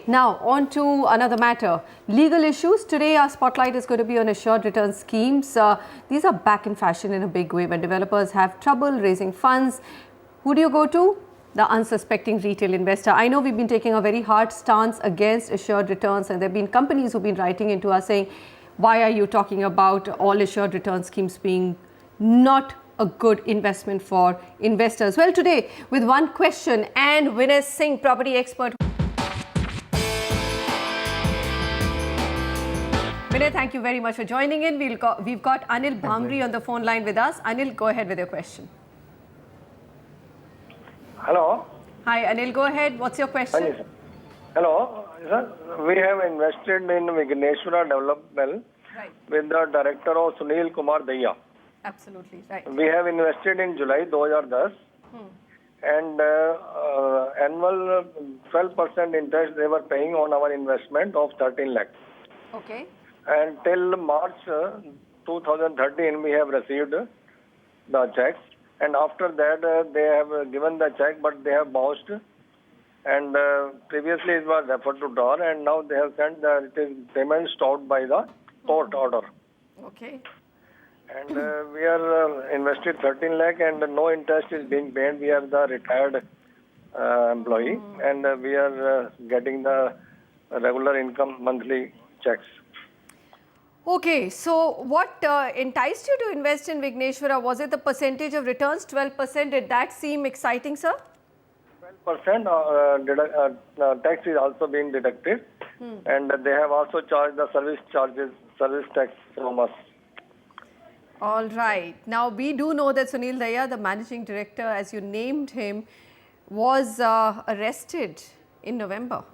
Now, on to another matter. Legal issues. Today, our spotlight is going to be on assured return schemes. These are back in fashion in a big way when developers have trouble raising funds. Who do you go to? The unsuspecting retail investor. I know we've been taking a very hard stance against assured returns, and there have been companies who've been writing into us saying, why are you talking about all assured return schemes being not a good investment for investors? Well, today, with one question and Vinay Singh, property expert. Vinay, thank you very much for joining in. We've got Anil Bhamri on the phone line with us. Anil, go ahead with your question. Hello. Hi, Anil, go ahead. What's your question? Hello, sir. We have invested in Vigneshwara Development with the director of Sunil Kumar Daya. Absolutely, right. We have invested in July 2010 and annual 12% interest they were paying on our investment of 13 lakh. Okay. And till March 2013 we have received the checks, and after that they have given the check but they have bounced, and previously it was referred to DOR, and now they have sent that it is payment stopped by the court order. Okay. And we are invested 13 lakh and no interest is being paid. We are the retired employee and we are getting the regular income monthly checks. Okay, so what enticed you to invest in Vigneshwara? Was it the percentage of returns, 12%? Did that seem exciting, sir? 12% tax is also being deducted, and they have also charged the service tax from us. All right. Now, we do know that Sunil Daya, the managing director, as you named him, was arrested in November.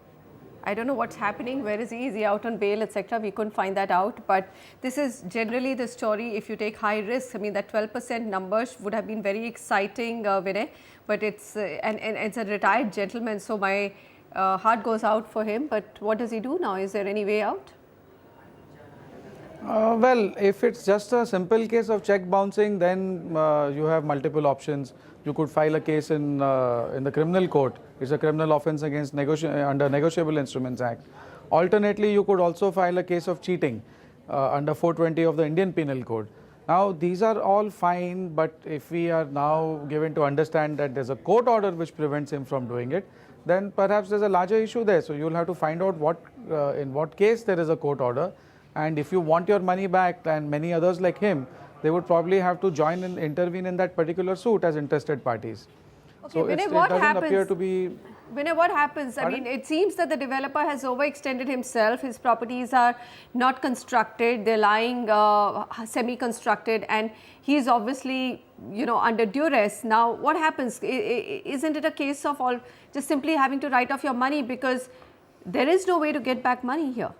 I don't know what's happening. Where is he? Is he out on bail, etc.? We couldn't find that out. But this is generally the story. If you take high risks, I mean, that 12% numbers would have been very exciting, Vinay. But it's and it's a retired gentleman, so my heart goes out for him. But what does he do now? Is there any way out? Well, if it's just a simple case of check bouncing, then you have multiple options. You could file a case in the criminal court. It's a criminal offence against under Negotiable Instruments Act. Alternately, you could also file a case of cheating under 420 of the Indian Penal Code. Now, these are all fine, but if we are now given to understand that there's a court order which prevents him from doing it, then perhaps there's a larger issue there. So you'll have to find out in what case there is a court order. And if you want your money back, and many others like him, they would probably have to join and intervene in that particular suit as interested parties. Okay, so Vinay, it what doesn't happens? appear to be... Vinay, what happens? Pardon? I mean, it seems that the developer has overextended himself. His properties are not constructed. They're lying semi-constructed, and he's obviously, under duress. Now, what happens? Isn't it a case of just simply having to write off your money because there is no way to get back money here?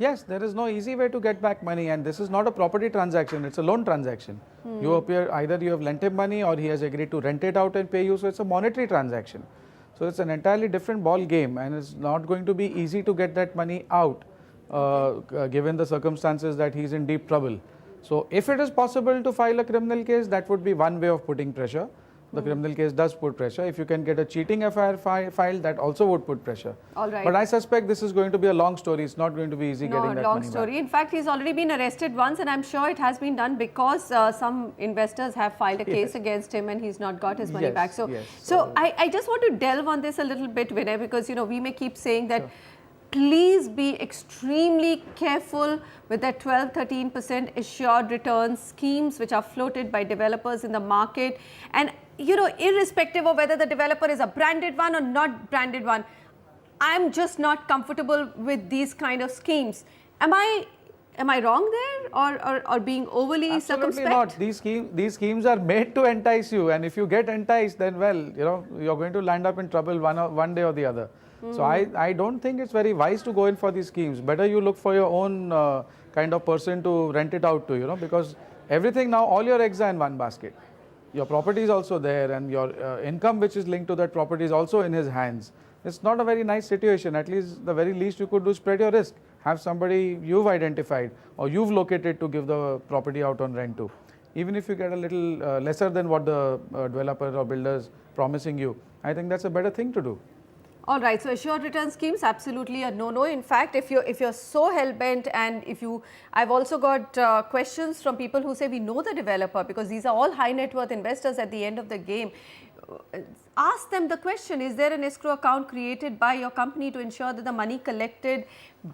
Yes, there is no easy way to get back money, and this is not a property transaction, it's a loan transaction. Either you have lent him money or he has agreed to rent it out and pay you, so it's a monetary transaction. So it's an entirely different ball game, and it's not going to be easy to get that money out given the circumstances that he's in deep trouble. So if it is possible to file a criminal case, that would be one way of putting pressure. The criminal case does put pressure. If you can get a cheating FIR filed, that also would put pressure. All right. But I suspect this is going to be a long story. It's not going to be easy getting that money back. No, long story. In fact, he's already been arrested once, and I'm sure it has been done because some investors have filed a case against him and he's not got his money back. So, I just want to delve on this a little bit, Vinay, because, we may keep saying that please be extremely careful with that 12-13% assured return schemes which are floated by developers in the market. And irrespective of whether the developer is a branded one or not branded one, I'm just not comfortable with these kind of schemes. Am I wrong there, or being overly circumspect? Absolutely not. These schemes are made to entice you, and if you get enticed, then you're going to land up in trouble one day or the other. So I don't think it's very wise to go in for these schemes. Better you look for your own kind of person to rent it out to, because everything now, all your eggs are in one basket. Your property is also there, and your income which is linked to that property is also in his hands. It's not a very nice situation. At least the very least you could do, spread your risk. Have somebody you've identified or you've located to give the property out on rent to. Even if you get a little lesser than what the developer or builders promising you, I think that's a better thing to do. All right, so assured return schemes, absolutely a no-no. In fact, if you're so hell-bent, and I've also got questions from people who say we know the developer, because these are all high net worth investors at the end of the game. Ask them the question, is there an escrow account created by your company to ensure that the money collected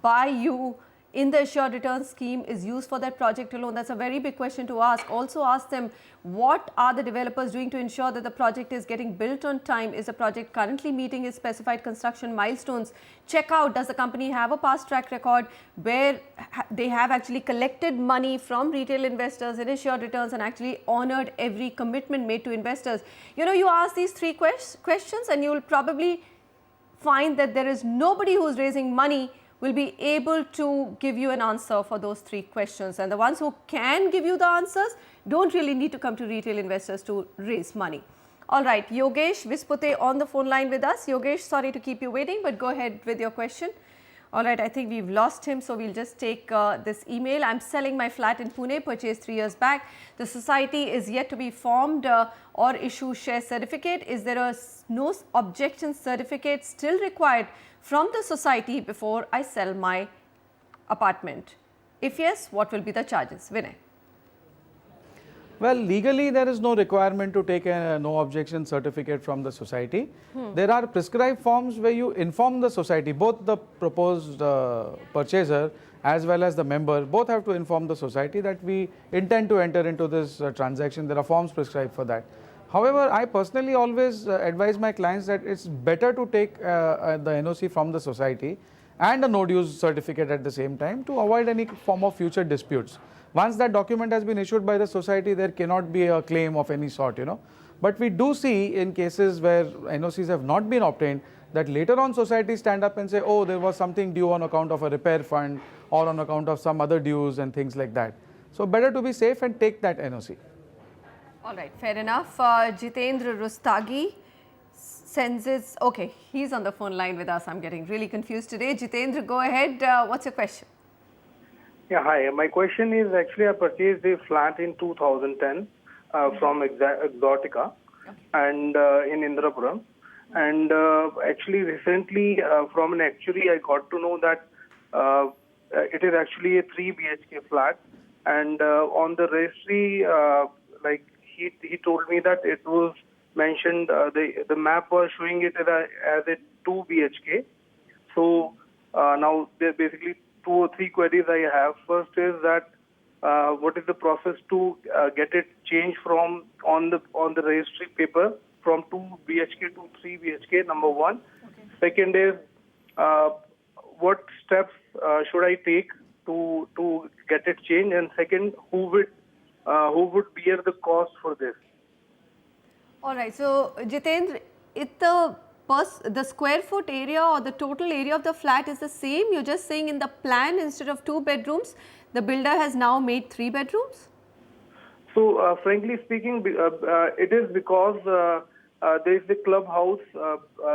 by you in the assured return scheme is used for that project alone? That's a very big question to ask. Also ask them, what are the developers doing to ensure that the project is getting built on time? Is the project currently meeting its specified construction milestones? Check out, does the company have a past track record where they have actually collected money from retail investors in assured returns and actually honored every commitment made to investors? You know, you ask these three questions and you will probably find that there is nobody who is raising money will be able to give you an answer for those three questions. And the ones who can give you the answers don't really need to come to retail investors to raise money. All right, Yogesh Vispute on the phone line with us. Yogesh, sorry to keep you waiting, but go ahead with your question. All right, I think we've lost him, so we'll just take this email. I'm selling my flat in Pune, purchased 3 years back. The society is yet to be formed or issue share certificate. Is there a no objection certificate still required from the society before I sell my apartment? If yes, what will be the charges? Vinay. Well, legally there is no requirement to take a no objection certificate from the society. There are prescribed forms where you inform the society, both the proposed purchaser as well as the member, both have to inform the society that we intend to enter into this transaction. There are forms prescribed for that. However, I personally always advise my clients that it's better to take the NOC from the society and a no dues certificate at the same time to avoid any form of future disputes. Once that document has been issued by the society, there cannot be a claim of any sort, you know. But we do see in cases where NOCs have not been obtained, that later on societies stand up and say, oh, there was something due on account of a repair fund or on account of some other dues and things like that. So better to be safe and take that NOC. All right, fair enough. Jitendra Rustagi sends his, okay, he's on the phone line with us. I'm getting really confused today. Jitendra, go ahead. What's your question? Yeah, hi. My question is, actually I purchased a flat in 2010 from Exotica and in Indrapuram. And actually recently from an actuary I got to know that it is actually a 3 BHK flat. And on the registry, like he told me that it was mentioned, the map was showing it as a 2 BHK. So now there are basically 2 or 3 queries I have. First is that what is the process to get it changed from on the registry paper from 2 BHK to 3 BHK, number one. Okay. Second is what steps should I take to get it changed, and second, who would bear the cost for this? All right, so Jitendra, the square foot area or the total area of the flat is the same. You're just saying in the plan, instead of 2 bedrooms, the builder has now made 3 bedrooms? So frankly speaking, it is because there is a clubhouse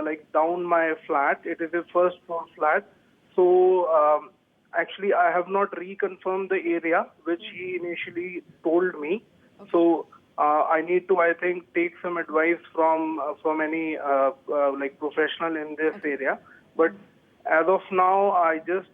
like down my flat. It is a first floor flat. So actually I have not reconfirmed the area which he initially told me. Okay. So I need to, I think, take some advice from any like professional in this area. But as of now, I just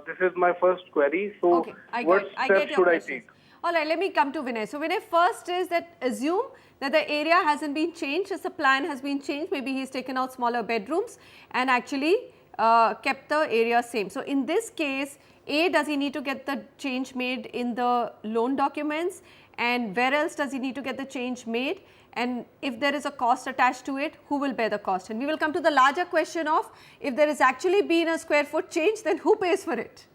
this is my first query. So okay, what steps should I take? All right, let me come to Vinay. So Vinay, first is that assume that the area hasn't been changed, as the plan has been changed. Maybe he's taken out smaller bedrooms and actually kept the area same. So in this case, A, does he need to get the change made in the loan documents? And where else does he need to get the change made? And if there is a cost attached to it, who will bear the cost? And we will come to the larger question of, if there is actually been a square foot change, then who pays for it?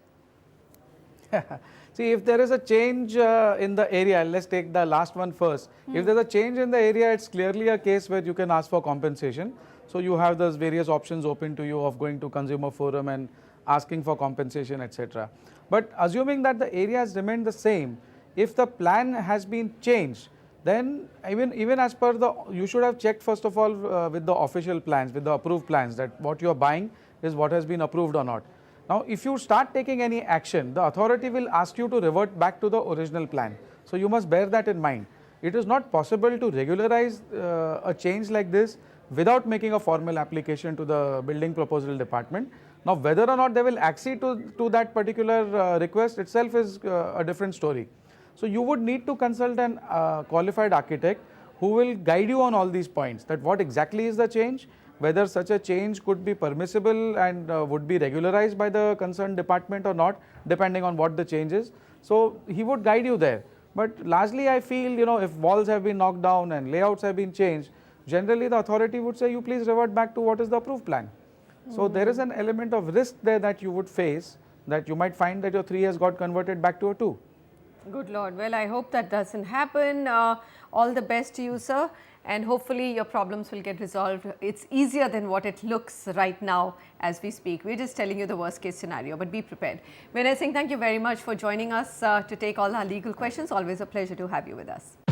See, if there is a change in the area, let's take the last one first. If there's a change in the area, it's clearly a case where you can ask for compensation. So you have those various options open to you of going to consumer forum and asking for compensation, etc. But assuming that the area has remained the same, if the plan has been changed, then even as per you should have checked first of all with the official plans, with the approved plans, that what you are buying is what has been approved or not. Now, if you start taking any action, the authority will ask you to revert back to the original plan. So you must bear that in mind. It is not possible to regularize a change like this without making a formal application to the building proposal department. Now, whether or not they will accede to that particular request itself is a different story. So, you would need to consult an qualified architect who will guide you on all these points, that what exactly is the change, whether such a change could be permissible and would be regularized by the concerned department or not, depending on what the change is. So, he would guide you there. But largely I feel, you know, if walls have been knocked down and layouts have been changed, generally the authority would say you please revert back to what is the approved plan. So, there is an element of risk there that you would face, that you might find that your 3 has got converted back to a 2. Good Lord. Well, I hope that doesn't happen. All the best to you, sir. And hopefully your problems will get resolved. It's easier than what it looks right now as we speak. We're just telling you the worst case scenario, but be prepared. Vinay Singh, thank you very much for joining us to take all our legal questions. Always a pleasure to have you with us.